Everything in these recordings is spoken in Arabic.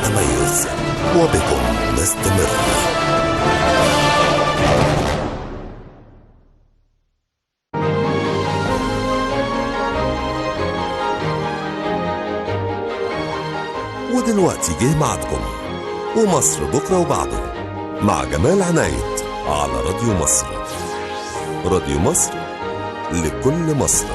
التميز، وبكم نستمر. ودلوقتي جه ميعادكم ومصر بكرة وبعده مع جمال عناية على راديو مصر. راديو مصر لكل مصر.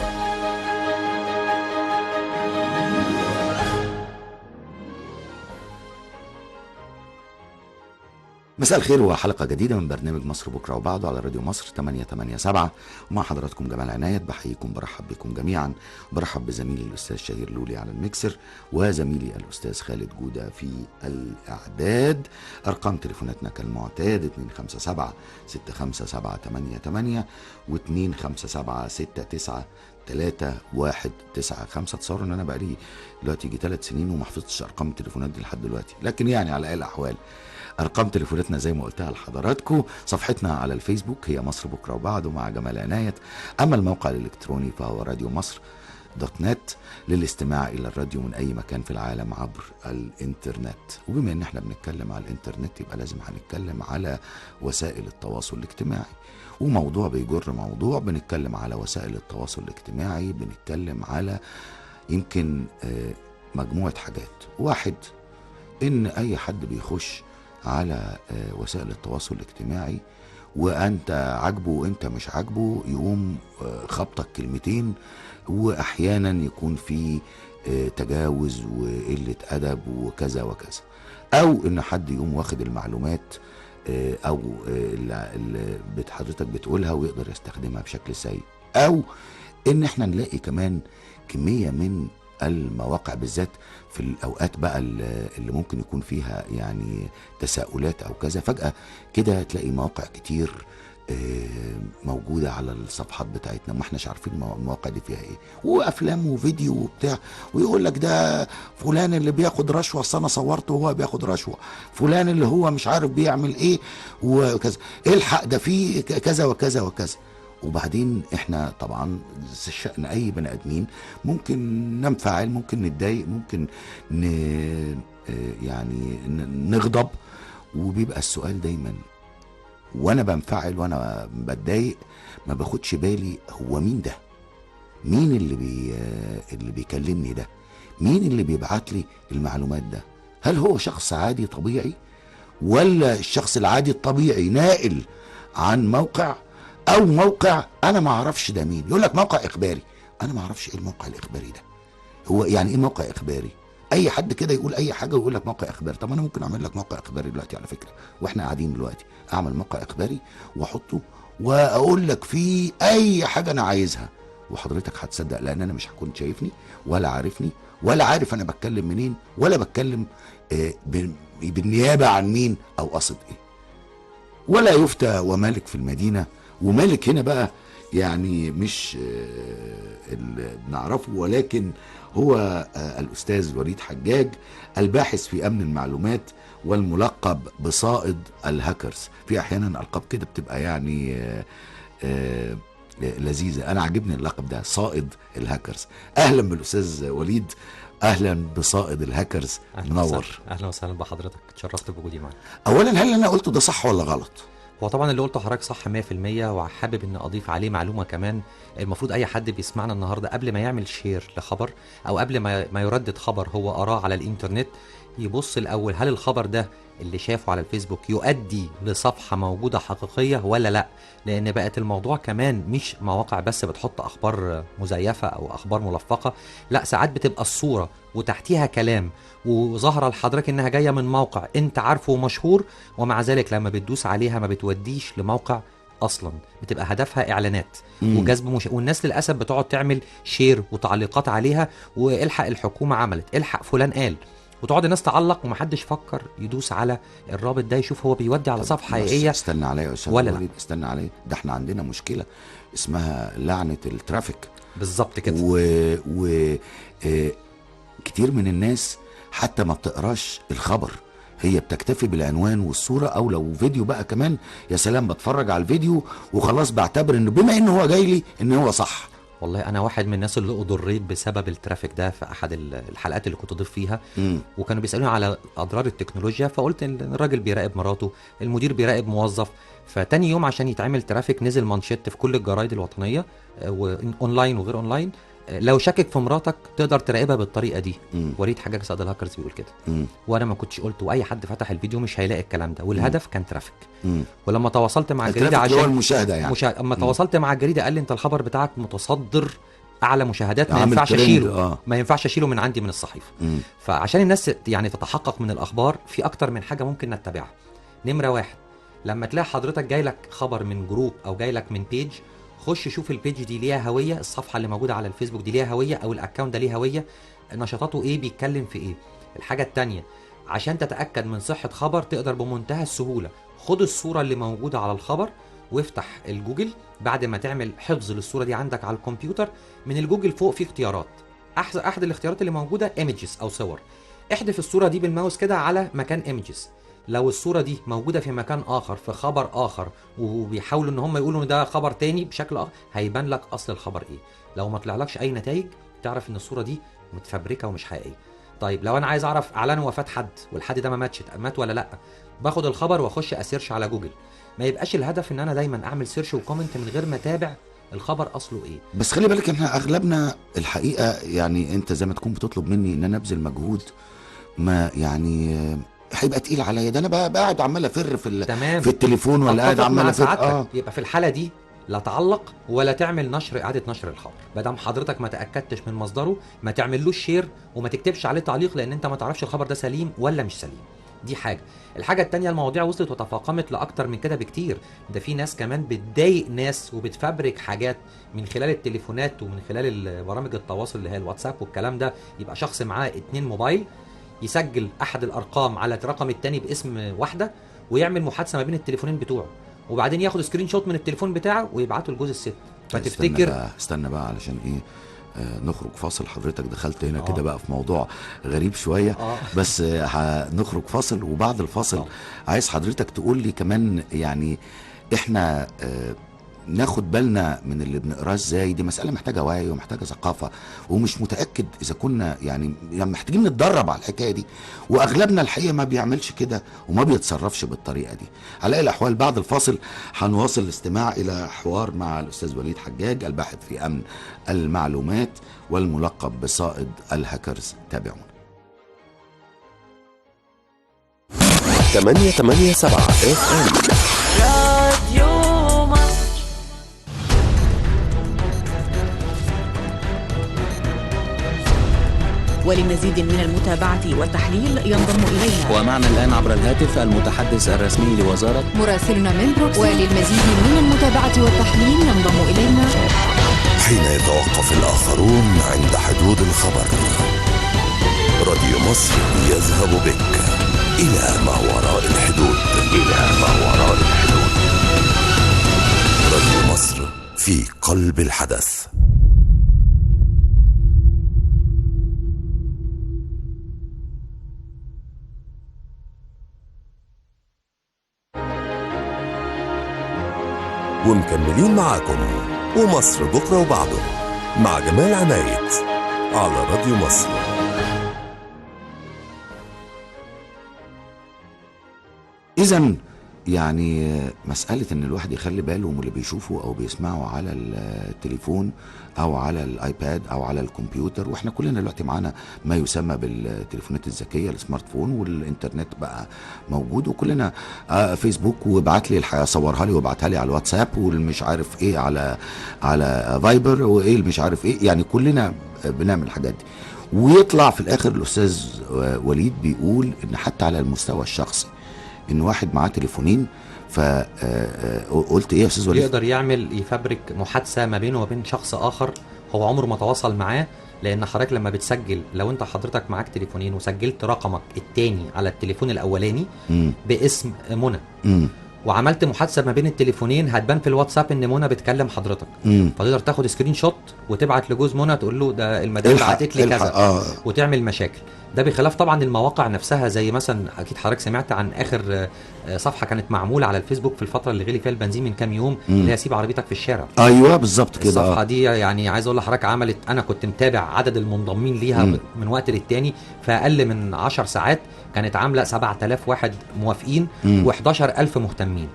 مساء الخير وحلقة جديدة من برنامج مصر بكرة وبعده على راديو مصر 887 ومع حضراتكم جمال عناية. بحييكم برحب بكم جميعا، برحب بزميلي الأستاذ شهير لولي على الميكسر وزميلي الأستاذ خالد جودة في الإعداد. أرقام تليفوناتنا كالمعتاد 257 657 و257 69 3195. تصوروا ان انا بقالي دلوقتي يجي 3 سنين وما حفظتش ارقام التليفونات دي لحد دلوقتي، لكن يعني على اي الاحوال ارقام تليفوناتنا زي ما قلتها لحضراتكم. صفحتنا على الفيسبوك هي مصر بكره وبعده مع جمال عناية، اما الموقع الالكتروني فهو راديو مصر .net للاستماع الى الراديو من اي مكان في العالم عبر الانترنت. وبما ان احنا بنتكلم على الانترنت يبقى لازم هنتكلم على وسائل التواصل الاجتماعي، وموضوع بيجر موضوع. بنتكلم على وسائل التواصل الاجتماعي، بنتكلم على يمكن مجموعة حاجات. واحد، ان اي حد بيخش على وسائل التواصل الاجتماعي وانت عاجبه وانت مش عاجبه، يقوم خبطك كلمتين، واحيانا يكون في تجاوز وقلة ادب وكذا وكذا، او ان حد يقوم واخد المعلومات او اللي حضرتك بتقولها ويقدر يستخدمها بشكل سيء، او ان احنا نلاقي كمان كمية من المواقع بالذات في الاوقات بقى اللي ممكن يكون فيها يعني تساؤلات او كذا، فجأة كده تلاقي مواقع كتير موجودة على الصفحات بتاعتنا ما احناش عارفين المواقع دي فيها ايه، وافلام وفيديو وبتاع، ويقول لك ده فلان اللي بياخد رشوة، اصل انا صورته وهو بياخد رشوة، فلان اللي هو مش عارف بيعمل ايه وكذا، الحق ده فيه كذا وكذا وكذا. وبعدين احنا طبعا شأن اي بني ادمين ممكن ننفعل، ممكن نتضايق، ممكن يعني نغضب، وبيبقى السؤال دايما وانا بنفعل وانا بتضايق ما باخدش بالي هو مين ده، مين اللي بيكلمني ده، مين اللي بيبعت لي المعلومات ده، هل هو شخص عادي طبيعي ولا الشخص العادي الطبيعي ناقل عن موقع، او موقع انا ما اعرفش ده مين. يقول لك موقع اخباري، انا ما اعرفش ايه الموقع الاخباري ده، هو يعني ايه موقع اخباري؟ اي حد كده يقول اي حاجه ويقول لك موقع اخباري. طب انا ممكن اعمل لك موقع اخباري دلوقتي على فكره واحنا قاعدين دلوقتي، اعمل موقع اخباري واحطه واقول لك فيه اي حاجه انا عايزها، وحضرتك هتصدق لان انا مش هكون شايفني ولا عارفني ولا عارف انا بتكلم منين ولا بتكلم بالنيابه عن مين او قصد ايه. ولا يفتى ومالك في المدينه، ومالك هنا بقى يعني مش اللي بنعرفه، ولكن هو الأستاذ وليد حجاج، الباحث في أمن المعلومات والملقب بصائد الهاكرز. في أحيانا ألقاب كده بتبقى يعني لذيذة، أنا عجبني اللقب ده صائد الهاكرز. أهلا بالأستاذ وليد، أهلا بصائد الهاكرز، منور. أهلا وسهلا بحضرتك، اتشرفت بوجودي معاك. أولا هل أنا قلته ده صح ولا غلط؟ هو طبعا اللي قلته حضرتك صح 100%، وحابب ان اضيف عليه معلومه كمان. المفروض اي حد بيسمعنا النهارده قبل ما يعمل شير لخبر او قبل ما يردد خبر هو قراه على الانترنت، يبص الاول هل الخبر ده اللي شافه على الفيسبوك يؤدي لصفحه موجوده حقيقيه ولا لا، لان بقت الموضوع كمان مش مواقع بس بتحط اخبار مزيفه او اخبار ملفقه، لا ساعات بتبقى الصوره وتحتيها كلام وظاهره لحضرتك انها جايه من موقع انت عارفه ومشهور، ومع ذلك لما بتدوس عليها ما بتوديش لموقع اصلا، بتبقى هدفها اعلانات وجذب والناس للاسف بتقعد تعمل شير وتعليقات عليها، والحق الحكومه عملت، الحق فلان قال، وتقعد الناس تعلق ومحدش فكر يدوس على الرابط ده يشوف هو بيودي على صفحه حقيقيه. استنى عليا يا استاذ وليد، استنى عليا، ده احنا عندنا مشكله اسمها لعنه الترافيك. بالظبط كده. كتير من الناس حتى ما بتقراش الخبر، هي بتكتفي بالعنوان والصورة، او لو فيديو بقى كمان يا سلام، بتفرج على الفيديو وخلاص بعتبر انه بما انه هو جاي لي ان هو صح، والله انا واحد من الناس اللي اضريت بسبب الترافيك ده في احد الحلقات اللي كنت ضيف فيها. وكانوا بيسالوني على اضرار التكنولوجيا، فقلت ان الراجل بيراقب مراته، المدير بيراقب موظف. فتاني يوم عشان يتعمل ترافيك نزل مانشيت في كل الجرايد الوطنيه واونلاين وغير اونلاين، لو شاكك في مراتك تقدر تراقبها بالطريقه دي. وليد حجاج صياد الهاكرز بيقول كده. وانا ما كنتش قلت، واي حد فتح الفيديو مش هيلاقي الكلام ده، والهدف كان ترافيك. ولما تواصلت مع الجريده عشان المشاهده يعني اما تواصلت مع الجريده قال لي انت الخبر بتاعك متصدر اعلى مشاهدات، ما ينفعش اشيله. ما ينفعش اشيله من عندي من الصحيفه. فعشان الناس يعني تتحقق من الاخبار، في اكتر من حاجه ممكن نتبعها. نمره 1، لما تلاقي حضرتك جاي لك خبر من جروب او جاي لك من بيج، خش شوف البيج دي ليها هويه، الصفحه اللي موجوده على الفيسبوك دي ليها هويه، او الاكونت ده ليه هويه، نشاطاته ايه، بيتكلم في ايه. الحاجه الثانيه، عشان تتاكد من صحه خبر تقدر بمنتهى السهوله خد الصوره اللي موجوده على الخبر وافتح الجوجل. بعد ما تعمل حفظ للصوره دي عندك على الكمبيوتر، من الجوجل فوق في اختيارات، احد الاختيارات اللي موجوده ايمجز او صور. احذف الصوره دي بالماوس كده على مكان ايمجز. لو الصوره دي موجوده في مكان اخر في خبر اخر، وبيحاولوا ان هم يقولوا ان ده خبر تاني بشكل اخر، هيبان لك اصل الخبر ايه. لو ما طلعلكش اي نتائج تعرف ان الصوره دي متفبركه ومش حقيقيه. طيب لو انا عايز اعرف اعلان وفاه حد والحد ده ما مات ولا لا، باخد الخبر واخش اسيرش على جوجل. ما يبقاش الهدف ان انا دايما اعمل سيرش وكومنت من غير ما اتابع الخبر اصله ايه. بس خلي بالك احنا اغلبنا الحقيقه، يعني انت زي ما تكون بتطلب مني ان انا ابذل مجهود، ما يعني هيبقى تقيل عليا. ده انا قاعد عمال افر في التليفون، ولا قاعد عمال افر. يبقى في الحاله دي لا تعلق ولا تعمل اعاده نشر الخبر. ما دام حضرتك ما تاكدتش من مصدره، ما تعملوش شير وما تكتبش عليه تعليق، لان انت ما تعرفش الخبر ده سليم ولا مش سليم. دي حاجه. الحاجه الثانيه، المواضيع وصلت وتفاقمت لاكتر من كده بكتير. ده في ناس كمان بتضايق ناس وبتفبرك حاجات من خلال التليفونات ومن خلال برامج التواصل اللي هي الواتساب والكلام ده. يبقى شخص معاه 2 موبايل، يسجل احد الارقام على الرقم الثاني باسم واحده، ويعمل محادثه ما بين التليفونين بتوعه، وبعدين ياخد سكرين شوت من التليفون بتاعه ويبعته لجوز الست. فتفتكر استنى بقى علشان ايه، نخرج فاصل. حضرتك دخلت هنا كده بقى في موضوع غريب شويه. بس هنخرج فاصل، وبعد الفاصل عايز حضرتك تقول لي كمان يعني احنا ناخد بالنا من اللي بنقراه ازاي. دي مسألة محتاجة وعي ومحتاجة ثقافة، ومش متأكد إذا كنا يعني محتاجين نتدرب على الحكاية دي، وأغلبنا الحقيقة ما بيعملش كده وما بيتصرفش بالطريقة دي. على أي الأحوال بعد الفاصل هنواصل الاستماع إلى حوار مع الأستاذ وليد حجاج، الباحث في أمن المعلومات والملقب بصائد الهاكرز. تابعونا. 887 FM راديو مصر. ولمزيد من المتابعة والتحليل ينضم إلينا ومعنا الآن عبر الهاتف المتحدث الرسمي لوزارة مراسلنا من بروكسل. وللمزيد من المتابعة والتحليل ينضم إلينا حين يتوقف الآخرون عند حدود الخبر، راديو مصر يذهب بك إلى ما وراء الحدود. راديو مصر في قلب الحدث. ومكملين معاكم ومصر بكرة وبعده مع جمال عنايت على راديو مصر. إذن يعني مسألة إن الواحد يخلي باله من اللي بيشوفه أو بيسمعه على التليفون أو على الآيباد أو على الكمبيوتر، وإحنا كلنا دلوقتي معانا ما يسمى بالتليفونات الذكية، السمارت فون، والإنترنت بقى موجود، وكلنا فيسبوك، وابعت لي الحقيقة صورها لي وابعتها لي على الواتساب، والمش عارف إيه على فايبر، وإيه المش عارف إيه، يعني كلنا بنعمل الحاجات دي. ويطلع في الآخر الأستاذ وليد بيقول إن حتى على المستوى الشخصي ان واحد معاه تليفونين، فقلت ايه يا استاذ وليد؟ يقدر يفبرك محادثه ما بينه وبين شخص اخر هو عمره ما تواصل معاه. لان حضرتك لما بتسجل، لو انت حضرتك معاك تليفونين وسجلت رقمك الثاني على التليفون الاولاني باسم منى، وعملت محادثه ما بين التليفونين، هتبان في الواتساب ان منى بتكلم حضرتك. فتقدر تاخد سكرين شوت وتبعت لجوز منى تقول له ده المدام بعتت لي كذا، وتعمل مشاكل. ده بخلاف طبعا المواقع نفسها، زي مثلا اكيد حضرتك سمعت عن اخر صفحه كانت معموله على الفيسبوك في الفتره اللي غلي فيها البنزين من كام يوم، اللي هي سيب عربيتك في الشارع. ايوه بالظبط كده. الصفحه دي يعني عايز اقول لحضرتك عملت، انا كنت متابع عدد المنضمين ليها من وقت للتاني، في اقل من 10 ساعات كانت عامله 7000 واحد موافقين و11000 مهتمين.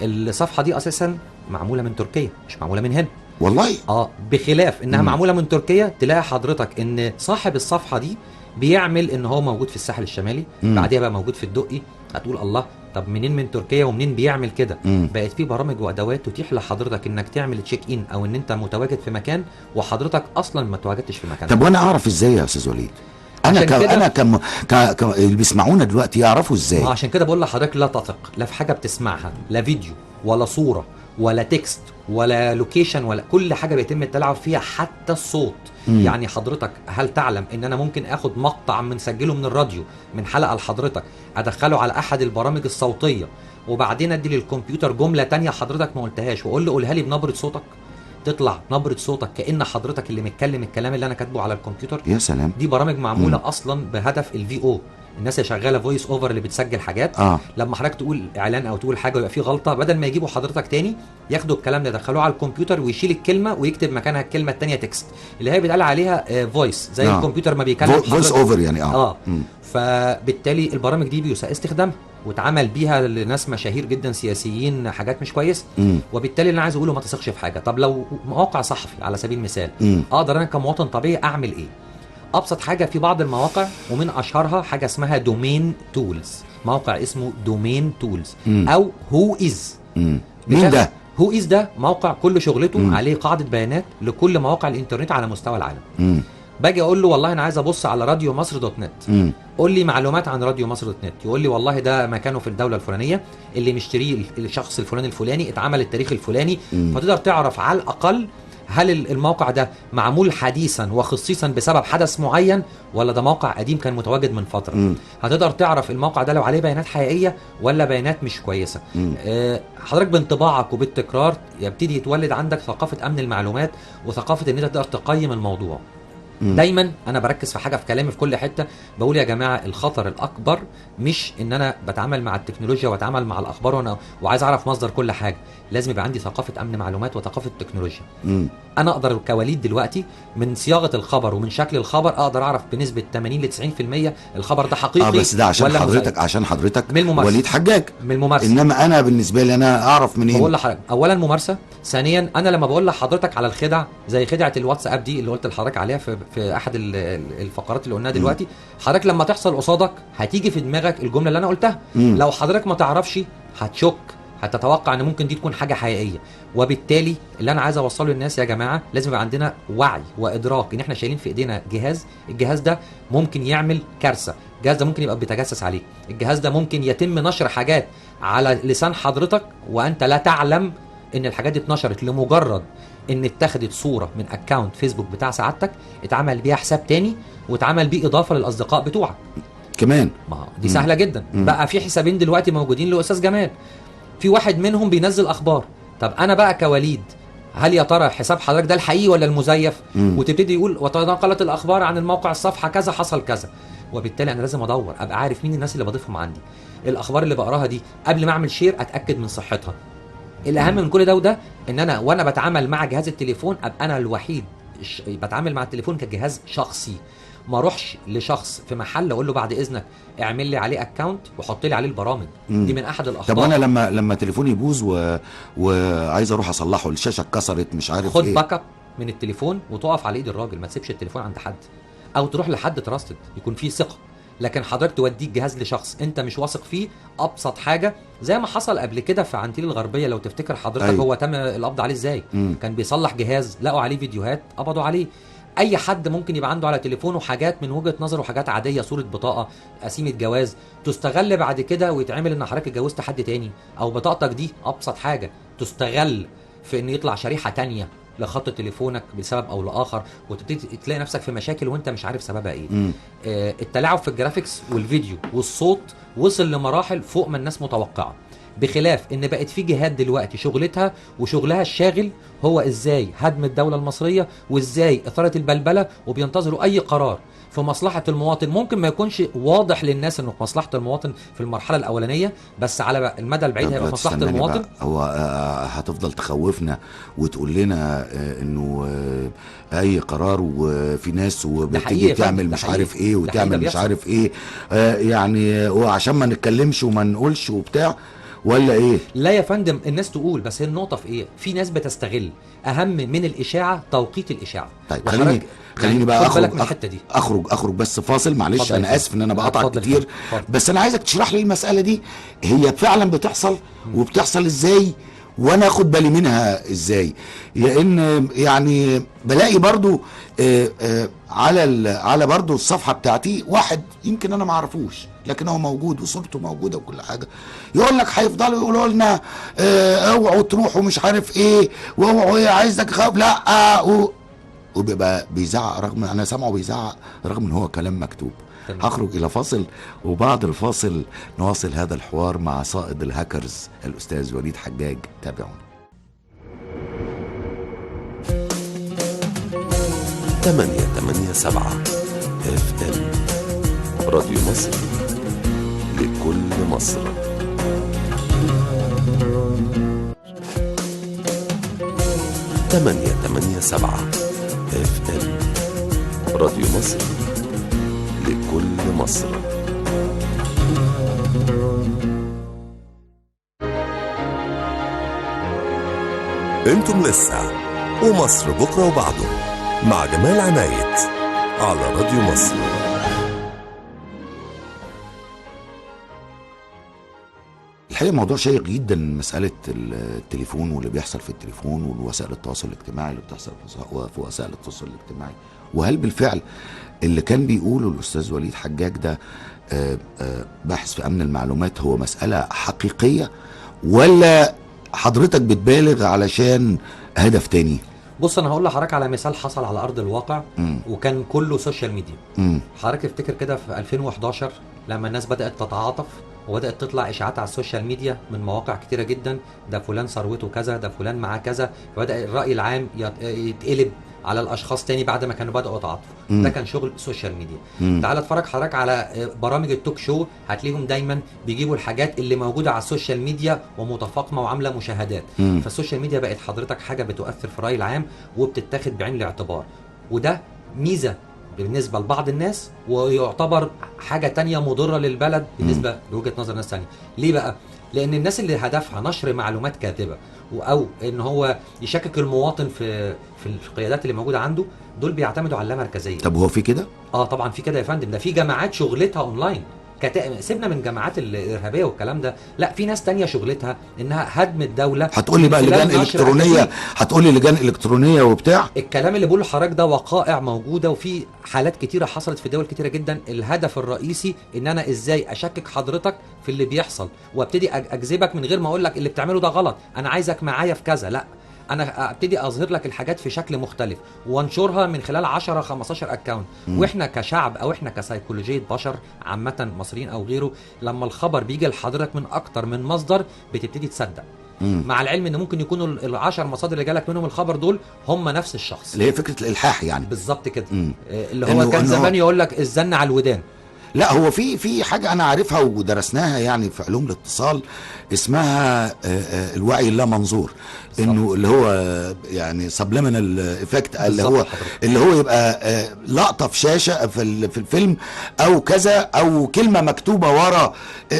الصفحه دي اساسا معموله من تركيا، مش معموله من هنا والله. بخلاف انها معموله من تركيا، تلاقي حضرتك ان صاحب الصفحه دي بيعمل ان هو موجود في الساحل الشمالي، بعديها بقى موجود في الدقي. هتقول الله، طب منين من تركيا ومنين بيعمل كده؟ بقت في برامج وادوات تتيح لحضرتك انك تعمل تشيك ان، او ان انت متواجد في مكان وحضرتك اصلا ما تواجدتش في مكان. طب وانا اعرف ازاي يا استاذ وليد؟ انا اللي بيسمعونا دلوقتي يعرفوا ازاي؟ عشان كده بقول لحضرتك لا تثق لا في حاجه بتسمعها، لا فيديو ولا صوره ولا تكست ولا لوكيشن ولا كل حاجه بيتم التلاعب فيها، حتى الصوت. يعني حضرتك هل تعلم ان انا ممكن اخد مقطع مسجله من الراديو من حلقه لحضرتك، ادخله على احد البرامج الصوتيه، وبعدين ادي للكمبيوتر جمله تانية حضرتك ما قلتهاش، واقول له قولها لي بنبره صوتك، تطلع نبره صوتك كأن حضرتك اللي متكلم الكلام اللي انا كاتبه على الكمبيوتر. يا سلام. دي برامج معموله اصلا بهدف الفي او، الناس اللي شغاله فويس اوفر اللي بتسجل حاجات. لما حضرتك تقول اعلان او تقول حاجه ويبقى فيه غلطه، بدل ما يجيبوا حضرتك تاني ياخدوا الكلام ده يدخلوه على الكمبيوتر ويشيل الكلمه ويكتب مكانها الكلمه الثانيه تكست، اللي هي بيتقال عليها فويس، زي الكمبيوتر ما بيكلم فويس اوفر يعني. فبالتالي البرامج دي بيساء استخدامها، واتعمل بيها لناس مشاهير جدا سياسيين حاجات مش كويسه. وبالتالي اللي انا عايز اقوله ما تثقش في حاجه. طب لو موقع صحفي على سبيل المثال، اقدر انا كمواطن طبيعي اعمل ايه؟ ابسط حاجه، في بعض المواقع ومن اشهرها حاجه اسمها دومين تولز، موقع اسمه دومين تولز او هو از. مين ده؟ هو از ده موقع كل شغلته عليه قاعده بيانات لكل مواقع الانترنت على مستوى العالم. باجي اقول له والله انا عايز ابص على راديو مصر دوت نت، قول لي معلومات عن راديو مصر دوت نت، يقول لي والله ده مكانه في الدوله الفلانيه، اللي مشتريه الشخص الفلاني الفلاني، اتعمل التاريخ الفلاني. فتقدر تعرف على الاقل هل الموقع ده معمول حديثا وخصيصا بسبب حدث معين، ولا ده موقع قديم كان متواجد من فتره. هتقدر تعرف الموقع ده لو عليه بيانات حقيقيه ولا بيانات مش كويسه. حضرتك بانطباعك وبالتكرار يبتدي يتولد عندك ثقافه امن المعلومات وثقافه ان انت تقدر تقيم الموضوع. دايما انا بركز في حاجه في كلامي في كل حته، بقول يا جماعه الخطر الاكبر مش ان انا بتعامل مع التكنولوجيا واتعامل مع الاخبار وعايز اعرف مصدر كل حاجه، لازم يبقى عندي ثقافه امن معلومات وثقافه تكنولوجيا. انا اقدر كوليد دلوقتي من صياغه الخبر ومن شكل الخبر اقدر اعرف بنسبه 80 ل 90% الخبر ده حقيقي. بس ده عشان حضرتك وليد حجاج من الممارسه. انما انا بالنسبه لي انا اعرف منين؟ بقول لحضرتك اولا ممارسه، ثانيا انا لما بقول لحضرتك على الخدع زي خدعه الواتساب دي اللي قلت لحضرتك عليها في احد الفقرات اللي قلناها دلوقتي، حضرتك لما تحصل قصادك هتيجي في دماغك الجمله اللي انا قلتها. لو حضرتك ما تعرفش هتشك، هتتوقع ان ممكن دي تكون حاجه حقيقيه. وبالتالي اللي انا عايز اوصله للناس يا جماعه لازم يبقى عندنا وعي وادراك ان احنا شايلين في ايدينا الجهاز ده ممكن يعمل كارثه، الجهاز ده ممكن يبقى بيتجسس عليك، الجهاز ده ممكن يتم نشر حاجات على لسان حضرتك وانت لا تعلم ان الحاجات دي اتنشرت لمجرد ان اتخذت صوره من اكاونت فيسبوك بتاع سعادتك، اتعمل بيها حساب تاني واتعمل بيه اضافه للاصدقاء بتوعك كمان. ما دي سهله جدا. بقى في حسابين دلوقتي موجودين لاستاذ جمال، في واحد منهم بينزل اخبار. طب انا بقى كوليد هل يا ترى حساب حضرتك ده الحقيقي ولا المزيف؟ وتبتدي يقول وتنقلت الاخبار عن الموقع الصفحه كذا حصل كذا، وبالتالي انا لازم ادور ابقى عارف مين الناس اللي بضيفهم عندي، الاخبار اللي بقراها دي قبل ما اعمل شير اتاكد من صحتها. الاهم من كل ده وده ان انا وانا بتعامل مع جهاز التليفون ابقى انا الوحيد بتعامل مع التليفون كجهاز شخصي، ما اروحش لشخص في محل اقول له بعد اذنك اعمل لي عليه اكاونت وحط لي عليه البرامج. دي من احد الاخطاء. طب انا لما تليفوني يبوظ وعايز اروح اصلحه، الشاشه اتكسرت مش عارف خد باك اب من التليفون وتقف على ايد الراجل، ما تسيبش التليفون عند حد، او تروح لحد تراستد يكون فيه ثقه. لكن حضرتك توديك جهاز لشخص انت مش واثق فيه، ابسط حاجه زي ما حصل قبل كده في عنتيل الغربيه لو تفتكر حضرتك. أيوة. هو تم القبض عليه ازاي؟ كان بيصلح جهاز لقوا عليه فيديوهات قبضوا عليه. اي حد ممكن يبقى عنده على تليفونه حاجات من وجهه نظره حاجات عاديه، صوره بطاقه، قسيمه جواز، تستغل بعد كده ويتعمل ان حضرتك اتجوزت حد تاني، او بطاقتك دي ابسط حاجه تستغل في ان يطلع شريحه تانيه لخط تليفونك بسبب او لاخر، وتبتدي تلاقي نفسك في مشاكل وانت مش عارف سببها ايه. التلاعب في الجرافيكس والفيديو والصوت وصل لمراحل فوق ما الناس متوقعه، بخلاف ان بقت في جهات دلوقتي شغلتها وشغلها الشاغل هو ازاي هدم الدوله المصريه وازاي اثاره البلبله، وبينتظروا اي قرار في مصلحه المواطن، ممكن ما يكونش واضح للناس انه في مصلحه المواطن في المرحله الاولانيه، بس على المدى البعيد طب هيبقى لا في مصلحه تستناني المواطن. بقى. هو هتفضل تخوفنا وتقول لنا انه اي قرار وفي ناس حقيقي وبتيجي يا فندم، تعمل ده مش حقيقي. عارف ايه ده وتعمل حقيقي، ده مش بيحصل. عارف ايه، يعني وعشان ما نتكلمش وما نقولش وبتاع ولا ايه؟ لا يا فندم، الناس تقول، بس هي النقطه في ايه؟ في ناس بتستغل اهم من الاشاعه توقيت الاشاعه. طيب وحضرتك خليني بقى خد بالك من الحته دي. اخرج بس فاصل، معلش اتفضل يا انا فندم. اسف ان انا بقطع اتفضل يا كتير، فندم، اتفضل. بس انا عايزك تشرح لي المساله دي هي فعلا بتحصل وبتحصل ازاي وانا اخد بالي منها ازاي، لان يعني بلاقي برضو على برضو الصفحه بتاعتي واحد يمكن انا ما اعرفوش لكن هو موجود وصورته موجوده وكل حاجه، يقول لك هيفضلوا يقولوا لنا اوعوا تروحوا مش عارف ايه واوعوا ايه عايزك خاف لا وبيبقى بيزعق، رغم انا سامعه بيزعق رغم ان هو كلام مكتوب. هخرج الى فاصل وبعد الفاصل نواصل هذا الحوار مع صائد الهاكرز الاستاذ وليد حجاج. تابعونا. 887 FM راديو مصر لكل مصر. تمانية سبعة FM راديو مصر لكل مصر. انتم لسه ومصر بكرة وبعده مع جمال عنايت على راديو مصر. الحقيقة موضوع شيق جدا، مسألة التليفون واللي بيحصل في التليفون والوسائل التواصل الاجتماعي اللي بتحصل في وسائل التواصل الاجتماعي، وهل بالفعل اللي كان بيقوله الأستاذ وليد حجاج ده باحث في أمن المعلومات هو مسألة حقيقية ولا حضرتك بتبالغ علشان هدف تاني؟ بص، انا هقول لحضرتك على مثال حصل على ارض الواقع وكان كله سوشيال ميديا. حضرتك افتكر كده في 2011 لما الناس بدات تتعاطف وبدات تطلع اشاعات على السوشيال ميديا من مواقع كتيره جدا، ده فلان ثروته كذا، ده فلان معاه كذا، فبدا الراي العام يتقلب على الاشخاص تاني بعد ما كانوا بداوا يتعاطفوا. ده كان شغل السوشيال ميديا. تعال اتفرج حضرتك على برامج التوك شو، هتلاقيهم دايما بيجيبوا الحاجات اللي موجوده على السوشيال ميديا ومتفاقمه وعامله مشاهدات. فالسوشيال ميديا بقت حضرتك حاجه بتؤثر في الراي العام وبتتاخد بعين الاعتبار، وده ميزه بالنسبه لبعض الناس ويعتبر حاجه تانية مضره للبلد بالنسبه لوجهه نظر ناس تانية. ليه بقى؟ لان الناس اللي هدفها نشر معلومات كاذبه او ان هو يشكك المواطن في القيادات اللي موجوده عنده، دول بيعتمدوا على اللامركزيه. طب هو في كده؟ طبعا في كده يا فندم، ده في جماعات شغلتها اونلاين. سيبنا من جماعات الارهابيه والكلام ده، لا، في ناس تانية شغلتها انها هدم الدوله. هتقولي بقى لجان الكترونيه، هتقولي لجان الكترونيه وبتاع. الكلام اللي بقوله لحضرتك ده وقائع موجوده وفي حالات كتيره حصلت في دول كتيره جدا. الهدف الرئيسي ان انا ازاي اشكك حضرتك في اللي بيحصل وابتدي اجذبك من غير ما اقول لك اللي بتعمله ده غلط، انا عايزك معايا في كذا. لا، انا ابتدي اظهر لك الحاجات في شكل مختلف وانشرها من خلال 10 15 اكاونت. واحنا كشعب او احنا كسيكولوجيه بشر عامه، مصريين او غيره، لما الخبر بيجي لحضرتك من اكتر من مصدر بتبتدي تصدق. مع العلم ان ممكن يكونوا ال10 مصادر اللي جالك منهم الخبر دول هم نفس الشخص، اللي هي فكره الالحاح يعني. بالظبط كده. اللي هو كان زمان يقول لك الزن على الودان. لا، هو في حاجه انا عارفها ودرسناها يعني في علوم الاتصال اسمها الوعي اللامنظور، انه اللي هو يعني سبليمينال افكت، اللي هو يبقى لقطه في شاشه في الفيلم او كذا، او كلمه مكتوبه ورا،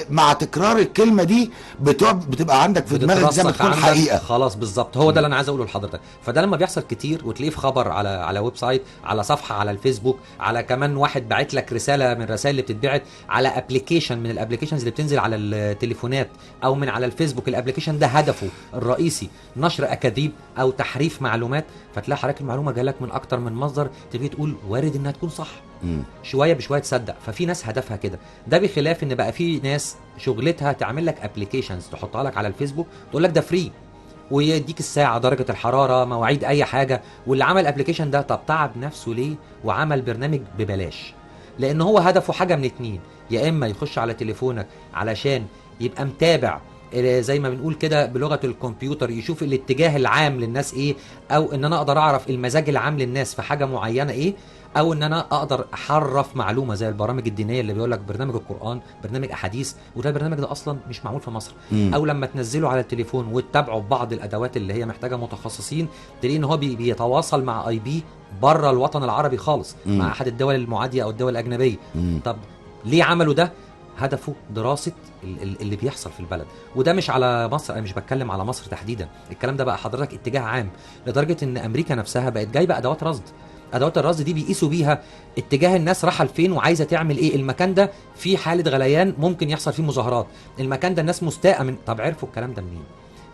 مع تكرار الكلمه دي بتبقى عندك في دماغك زي ما تكون حقيقه. خلاص بالظبط، هو ده اللي انا عايز اقوله لحضرتك. فده لما بيحصل كتير وتلاقيه في خبر على ويب سايت، على صفحه على الفيسبوك، على كمان واحد باعت لك رساله من الرسائل اللي بتتبعت على ابلكيشن من الابلكيشنز اللي بتنزل على التليفونات او من على الفيسبوك. الابلكيشن ده هدفه الرئيسي نشر اكاذيب او تحريف معلومات، فتلاقي حضرتك المعلومه جالك من اكتر من مصدر، تبتدي تقول وارد انها تكون صح. شويه بشويه تصدق. ففي ناس هدفها كده، ده بخلاف ان بقى في ناس شغلتها تعمل لك ابلكيشنز تحطها لك على الفيسبوك، تقول لك ده فري ويديك الساعه، درجه الحراره، مواعيد، اي حاجه. واللي عمل الابلكيشن ده طب تعب نفسه ليه وعمل برنامج ببلاش؟ لان هو هدفه حاجه من اتنين، يا اما يخش على تليفونك علشان يبقى متابع زي ما بنقول كده بلغه الكمبيوتر، يشوف الاتجاه العام للناس ايه، او ان انا اقدر اعرف المزاج العام للناس في حاجه معينه ايه، او ان انا اقدر احرف معلومه زي البرامج الدينيه اللي بيقول لك برنامج القران برنامج احاديث، وده البرنامج ده اصلا مش معمول في مصر. او لما تنزله على التليفون وتتابعه ببعض الادوات اللي هي محتاجه متخصصين، تلاقي ان هو بيتواصل مع اي بي بره الوطن العربي خالص، مع احد الدول المعاديه او الدول الاجنبيه. طب ليه عملوا ده؟ هدفه دراسه اللي بيحصل في البلد. وده مش على مصر، انا مش بتكلم على مصر تحديدا، الكلام ده بقى حضرتك اتجاه عام، لدرجه ان امريكا نفسها بقت جايبه ادوات رصد. ادوات الرصد دي بيقيسوا بيها اتجاه الناس رايحه لفين وعايزه تعمل ايه. المكان ده في حاله غليان ممكن يحصل فيه مظاهرات، المكان ده الناس مستاءه من. طب عرفوا الكلام ده منين؟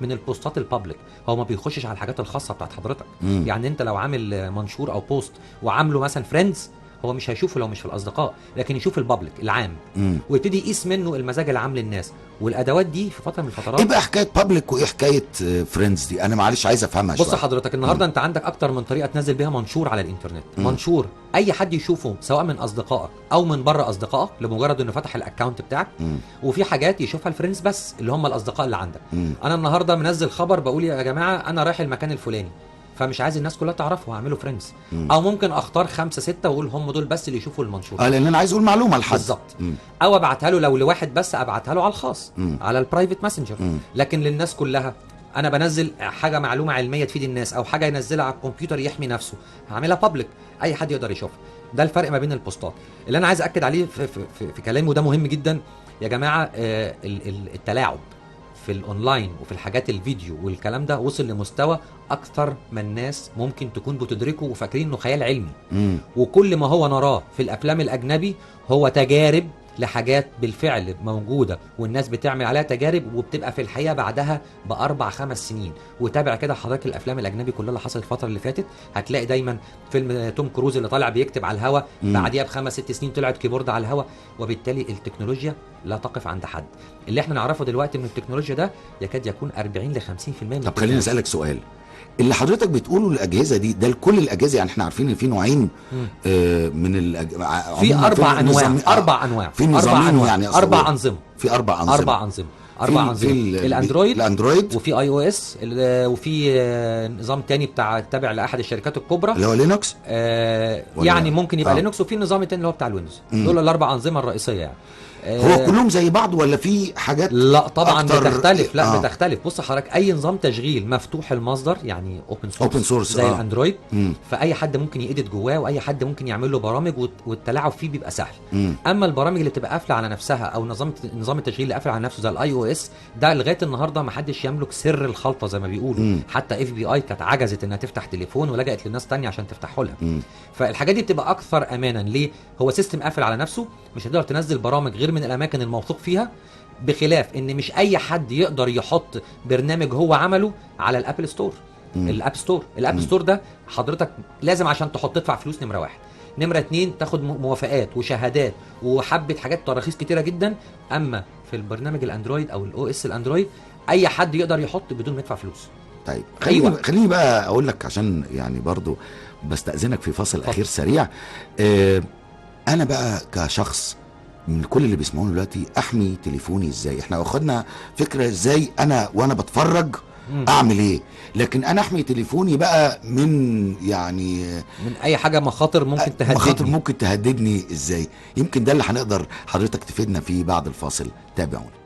من البوستات البابليك. هو ما بيخشش على الحاجات الخاصه بتاعت حضرتك. يعني انت لو عامل منشور او بوست وعامله مثلا فريندز، هو مش هيشوفه لو مش في الاصدقاء، لكن يشوف البابليك العام ويبتدي يقيس منه المزاج العام للناس. والادوات دي في فتره من الفترات. ايه بقى حكايه بابليك وايه حكايه فريندز دي؟ انا معلش عايز افهمها شويه. بص حضرتك، النهارده انت عندك اكتر من طريقه تنزل بيها منشور على الانترنت. منشور اي حد يشوفه سواء من اصدقائك او من بره اصدقائك لمجرد انه فتح الاكونت بتاعك. وفي حاجات يشوفها الفريندز بس اللي هم الاصدقاء اللي عندك. انا النهارده منزل خبر بقول يا جماعه انا رايح المكان الفلاني، فمش عايز الناس كلها تعرفه، هعمله فريندز. او ممكن اختار 5 6 واقول هم دول بس اللي يشوفوا المنشور. لان انا عايز اقول معلومه لحد بالظبط. او ابعتها له لو لواحد بس، ابعتها له على الخاص على البرايفت ماسنجر. لكن للناس كلها انا بنزل حاجه معلومه علميه تفيد الناس، او حاجه ينزلها على الكمبيوتر يحمي نفسه، هعملها بابليك اي حد يقدر يشوفها. ده الفرق ما بين البوستات. اللي انا عايز اكد عليه في كلامي، وده مهم جدا يا جماعه، التلاعب في الاونلاين وفي الحاجات الفيديو والكلام ده وصل لمستوى اكثر ما الناس ممكن تكون بتدركه وفاكرين انه خيال علمي. وكل ما هو نراه في الافلام الاجنبي هو تجارب لحاجات بالفعل موجوده، والناس بتعمل عليها تجارب وبتبقى في الحقيقه بعدها ب4-5 سنين. وتابع كده حضرتك الافلام الاجنبي كلها اللي حصلت الفتره اللي فاتت، هتلاقي دايما فيلم توم كروز اللي طالع بيكتب على الهوا، بعديها ب5-6 سنين طلعت كيبورد على الهوا. وبالتالي التكنولوجيا لا تقف عند حد. اللي احنا نعرفه دلوقتي من التكنولوجيا ده يكاد يكون 40-50% من. طب خليني اسالك سؤال، اللي حضرتك بتقوله الاجهزه دي ده لكل الاجهزه؟ يعني احنا عارفين ان في نوعين من في 4 انواع. 4 انواع في نظامين، يعني 4 انظمه. في 4 انظمه. 4 انظمه. 4 انظمه. الاندرويد وفي اي او اس، وفي نظام تاني تابع لاحد الشركات الكبرى اللي هو لينوكس. يعني ممكن يبقى لينوكس، وفي نظام تاني اللي هو بتاع الويندوز. دول ال4 انظمه الرئيسيه يعني. هو كلهم زي بعض ولا في حاجات؟ لا طبعا بتختلف. لا بتختلف. بص حضرتك، اي نظام تشغيل مفتوح المصدر يعني اوبن سورس زي الاندرويد، فاي حد ممكن يedit جواه، واي حد ممكن يعمل له برامج والتلاعب فيه بيبقى سهل. اما البرامج اللي بتبقى قافله على نفسها، او نظام التشغيل اللي قافل على نفسه زي الاي او اس، ده لغايه النهارده ما حدش يملك سر الخلطه زي ما بيقولوا. حتى FBI كانت عجزت انها تفتح تليفون ولجأت لناس تانية عشان تفتحه لها. فالحاجات دي بتبقى اكثر امانا. ليه؟ هو سيستم قافل على نفسه، مش هتقدر تنزل برامج غير من الاماكن الموثوق فيها، بخلاف ان مش اي حد يقدر يحط برنامج هو عمله على الابل ستور. الاب ستور ده حضرتك لازم عشان تحط تدفع فلوس، نمره 1. نمره 2 تاخد موافقات وشهادات وحبه حاجات تراخيص كتيره جدا. اما في البرنامج الاندرويد او الاو اس الاندرويد، اي حد يقدر يحط بدون ما يدفع فلوس. طيب خليني بقى اقول لك، عشان يعني برضو بستأذنك في فاصل اخير سريع. انا بقى كشخص من كل اللي بيسمعوني دلوقتي، احمي تليفوني ازاي؟ احنا اخدنا فكره ازاي انا وانا بتفرج اعمل ايه، لكن انا احمي تليفوني بقى من اي حاجه مخاطر ممكن تهددني ازاي؟ يمكن ده اللي هنقدر حضرتك تفيدنا فيه بعد الفاصل. تابعوني.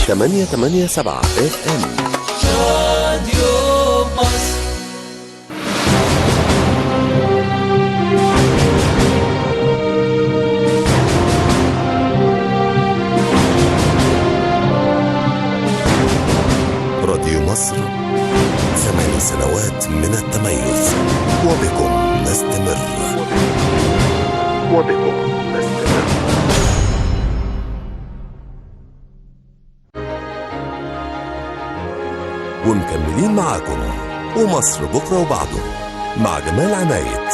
ثمانية 8-7 FM راديو مصر. راديو مصر، 8 سنوات من التميز، وبكم نستمر. ومكملين معاكم ومصر بكرة وبعده مع جمال عنايت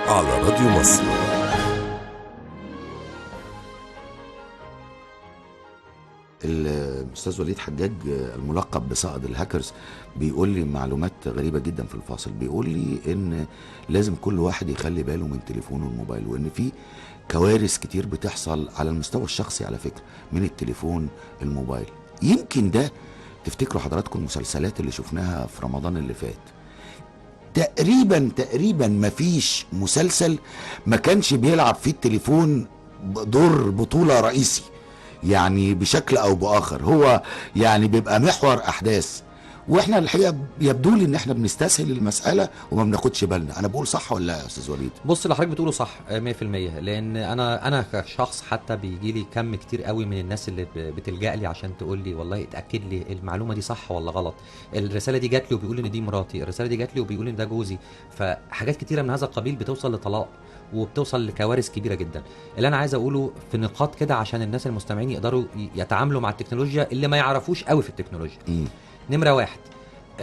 على راديو مصر. الأستاذ وليد حجاج الملقب بصائد الهاكرز بيقول لي معلومات غريبة جدا في الفاصل. بيقول لي إن لازم كل واحد يخلي باله من تليفونه الموبايل، وإن في كوارث كتير بتحصل على المستوى الشخصي على فكرة من التليفون الموبايل. يمكن ده تفتكروا حضراتكم المسلسلات اللي شفناها في رمضان اللي فات، تقريبا مفيش مسلسل ما كانش بيلعب فيه التليفون دور بطولة رئيسي، يعني بشكل او باخر هو يعني بيبقى محور احداث. واحنا الحقيقه يبدو لي ان احنا بنستسهل المساله وما بناخدش بالنا. انا بقول صح ولا لا يا استاذ وليد؟ بص اللي حضرتك بتقوله صح 100%، لان انا كشخص حتى بيجي لي كم كتير قوي من الناس اللي بتلجأ لي عشان تقول لي والله اتاكد لي المعلومه دي صح ولا غلط، الرساله دي جات لي وبيقول ان دي مراتي، الرساله دي جات لي وبيقول ان ده جوزي. فحاجات كتيره من هذا القبيل بتوصل لطلاق وبتوصل لكوارث كبيره جدا. اللي انا عايز اقوله في نقاط كده عشان الناس المستمعين يقدروا يتعاملوا مع التكنولوجيا اللي ما يعرفوش قوي في التكنولوجيا. نمره واحد،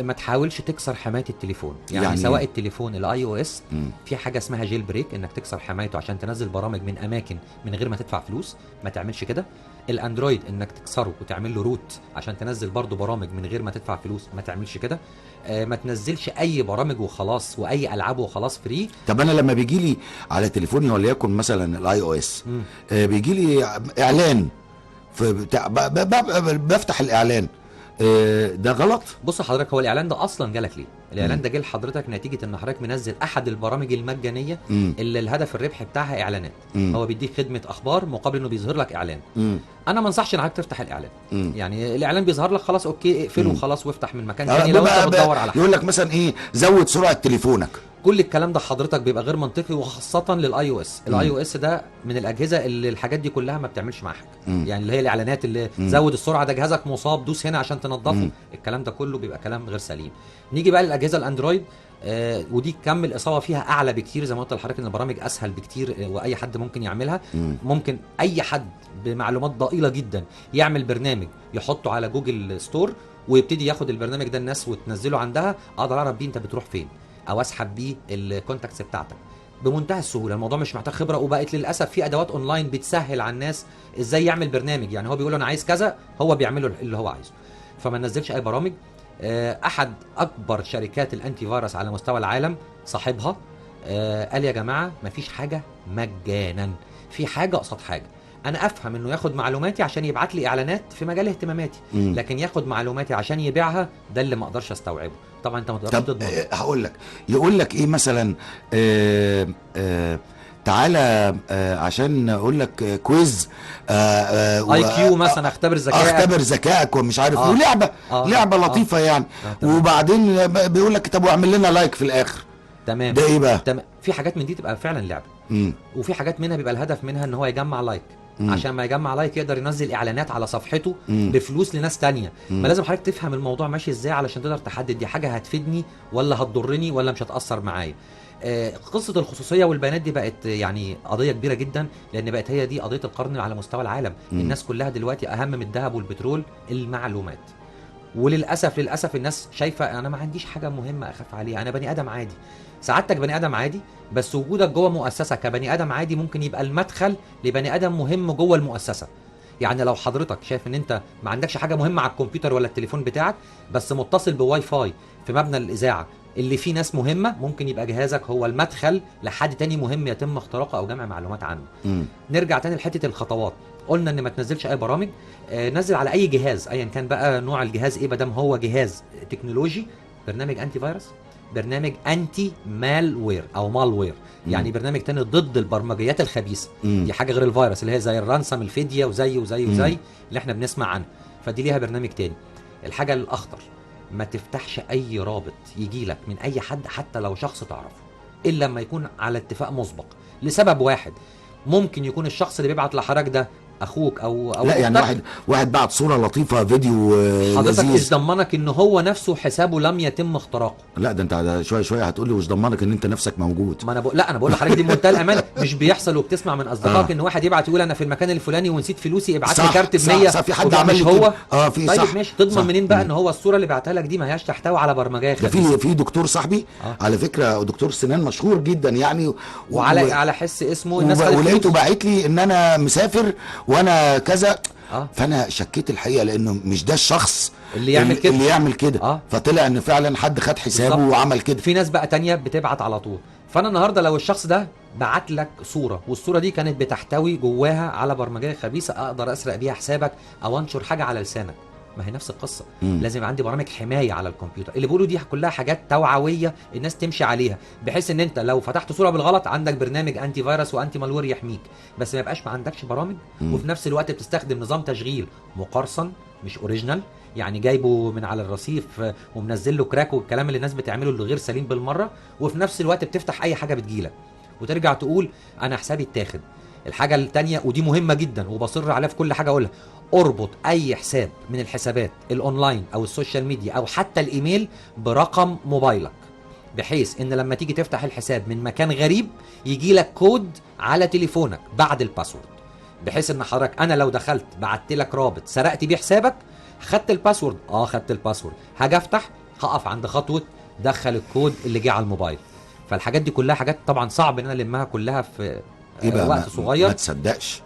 ما تحاولش تكسر حمايه التليفون، يعني سواء التليفون الاي او اس في حاجه اسمها جيل بريك، انك تكسر حمايته عشان تنزل برامج من اماكن من غير ما تدفع فلوس، ما تعملش كده. الاندرويد انك تكسره وتعمل له روت عشان تنزل برضه برامج من غير ما تدفع فلوس، ما تعملش كده. ما تنزلش اي برامج وخلاص واي العاب وخلاص فري. طب انا لما بيجي لي على تليفوني وليكن مثلا الاي او اس بيجي لي اعلان بفتح الاعلان، ده غلط؟ بص حضرتك، هو الاعلان ده اصلا جالك ليه؟ الاعلان ده جه لحضرتك نتيجه ان حضرتك منزل احد البرامج المجانيه اللي الهدف الربح بتاعها اعلانات. هو بيديك خدمه اخبار مقابل انه بيظهر لك اعلان. انا ما انصحش انك تفتح الاعلان. يعني الاعلان بيظهر لك خلاص اوكي اقفله وخلاص وافتح من مكان ثاني لو انت بتدور على حاجه. يقول لك مثلا ايه، زود سرعه تليفونك. كل الكلام ده حضرتك بيبقى غير منطقي، وخاصه للاي او اس. الاي او اس ده من الاجهزه اللي الحاجات دي كلها ما بتعملش معاها حاجه. يعني اللي هي الاعلانات اللي زود السرعه، ده جهازك مصاب دوس هنا عشان تنضفه. الكلام ده كله بيبقى كلام غير سليم. نيجي بقى للاجهزه الاندرويد، ودي كم الاصابه فيها اعلى بكتير، زي ما قلت لحضرتك ان البرامج اسهل بكتير واي حد ممكن يعملها. ممكن اي حد بمعلومات ضئيله جدا يعمل برنامج يحطه على جوجل ستور ويبتدي ياخد البرنامج ده الناس وتنزله عندها، اقدر اعرف بيه انت بتروح فين او اسحب بيه الكونتاكتس بتاعتك بمنتهى السهوله. الموضوع مش محتاج خبره، وبقت للاسف في ادوات اونلاين بتسهل على الناس ازاي يعمل برنامج. يعني هو بيقول انا عايز كذا، هو بيعمله اللي هو عايزه. فما ننزلش اي برامج. احد اكبر شركات الانتي فيروس على مستوى العالم صاحبها قال يا جماعه مفيش حاجه مجانا، في حاجه قصاد حاجه. انا افهم انه ياخد معلوماتي عشان يبعت لي اعلانات في مجال اهتماماتي، لكن ياخد معلوماتي عشان يبيعها ده اللي ما اقدرش استوعبه. طبعا انت ما تقدرش تضمن. هقول لك، يقول لك ايه مثلا، تعالى عشان اقول لك كويز اي كيو مثلا، اختبر ذكائك ومش عارف ولعبه لعبه لطيفه يعني. وبعدين بيقول لك طب واعمل لنا لايك في الاخر. تمام، ده ايه بقى؟ تمام. في حاجات من دي تبقى فعلا لعبه، وفي حاجات منها بيبقى الهدف منها ان هو يجمع لايك. عشان ما يجمع لايك يقدر ينزل اعلانات على صفحته بفلوس لناس تانية. ما لازم حضرتك تفهم الموضوع ماشي ازاي علشان تقدر تحدد دي حاجه هتفيدني ولا هتضرني ولا مش هتاثر معايا. قصه الخصوصيه والبيانات دي بقت يعني قضيه كبيره جدا، لان بقت هي دي قضيه القرن على مستوى العالم. الناس كلها دلوقتي اهم من الذهب والبترول المعلومات. وللاسف الناس شايفه انا ما عنديش حاجه مهمه اخاف عليها، انا بني ادم عادي. سعادتك بني ادم عادي، بس وجودك جوه مؤسسه كبني ادم عادي ممكن يبقى المدخل لبني ادم مهم جوه المؤسسه. يعني لو حضرتك شايف ان انت ما عندكش حاجه مهمه على الكمبيوتر ولا التليفون بتاعك، بس متصل بواي فاي في مبنى الاذاعه اللي فيه ناس مهمه، ممكن يبقى جهازك هو المدخل لحد تاني مهم يتم اختراقه او جمع معلومات عنه. نرجع تاني لحته الخطوات. قلنا ان ما تنزلش اي برامج، نزل على اي جهاز ايا كان بقى نوع الجهاز ايه، ما دام هو جهاز تكنولوجي، برنامج انتي فيروس، برنامج انتي مالوير او مالوير، يعني برنامج تاني ضد البرمجيات الخبيثه. دي حاجه غير الفيروس اللي هي زي الرانسم الفديه وزي اللي احنا بنسمع عنه. فدي ليها برنامج تاني. الحاجه الاخطر، ما تفتحش اي رابط يجي لك من اي حد حتى لو شخص تعرفه الا لما يكون على اتفاق مسبق، لسبب واحد. ممكن يكون الشخص اللي بيبعت لحضرتك ده اخوك او لا، يعني واحد بعت صوره لطيفه فيديو حضرتك ايش ضمنك ان هو نفسه حسابه لم يتم اختراقه؟ لا، ده انت شويه هتقول لي وش ضمنك ان انت نفسك موجود. ما انا لا، انا بقول لحضرتك دي بمنتهى الامان. مش بيحصل وبتسمع من اصدقائك ان واحد يبعت يقول انا في المكان الفلاني ونسيت فلوسي، ابعت لي كارت ب 100. صح، في حد عمل مش هو في طيب صح. ماشي، تضمن منين بقى ان هو الصوره اللي بعتها لك دي ما هياش تحتوي على برمجيه خبيثه؟ في دكتور صاحبي على فكره، دكتور سنان مشهور جدا يعني، على حس اسمه الناس ولقيته باعت لي ان انا مسافر وانا كذا. فانا شكيت الحقيقه، لانه مش ده الشخص اللي يعمل كده. فطلع ان فعلا حد خد حسابه بالزبط. وعمل كده. في ناس بقى تانية بتبعت على طول. فانا النهارده لو الشخص ده بعت لك صوره والصوره دي كانت بتحتوي جواها على برمجيه خبيثه، اقدر اسرق بيها حسابك او انشر حاجه على لسانك. ما هي نفس القصه. مم. لازم يبقى عندي برامج حمايه على الكمبيوتر. اللي بيقولوا دي كلها حاجات توعويه الناس تمشي عليها، بحيث ان انت لو فتحت صوره بالغلط عندك برنامج انتي فيروس وانتي مالوير يحميك، بس ما يبقاش ما عندكش برامج. مم. وفي نفس الوقت بتستخدم نظام تشغيل مقرصن مش اوريجينال، يعني جايبه من على الرصيف ومنزل له كراك والكلام اللي الناس بتعمله اللي غير سليم بالمره. وفي نفس الوقت بتفتح اي حاجه بتجيلك وترجع تقول انا حسابي اتاخد. الحاجه الثانيه ودي مهمه جدا وبصر عليها في كل حاجه اقولها، اربط اي حساب من الحسابات الاونلاين او السوشيال ميديا او حتى الايميل برقم موبايلك، بحيث ان لما تيجي تفتح الحساب من مكان غريب يجي لك كود على تليفونك بعد الباسورد، بحيث ان حضرتك انا لو دخلت بعت لك رابط سرقت بيه حسابك، خدت الباسورد، خدت الباسورد، هاجي افتح هقف عند خطوه دخل الكود اللي جه على الموبايل. فالحاجات دي كلها حاجات طبعا صعب ان انا المها كلها في وقت صغير. ما تصدقش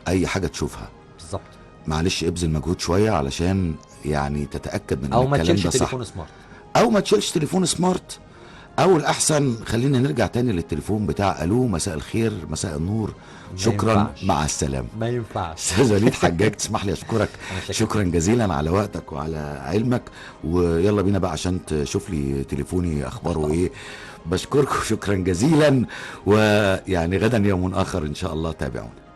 اي حاجه تشوفها بالظبط. معلش ابذل مجهود شويه علشان يعني تتاكد من او ان ما الكلام تشيلش ده صح، تليفون سمارت، او ما تشيلش تليفون سمارت، او الاحسن خلينا نرجع تاني للتليفون بتاع الو مساء الخير مساء النور شكرا ينفعش. مع السلامه. ما ينفعش. استاذ وليد حجاج تسمح لي اشكرك شكرا جزيلا على وقتك وعلى علمك، ويلا بينا بقى عشان تشوف لي تليفوني اخباره ايه. بشكركم شكرا جزيلا، ويعني غدا يوم اخر ان شاء الله تابعونا.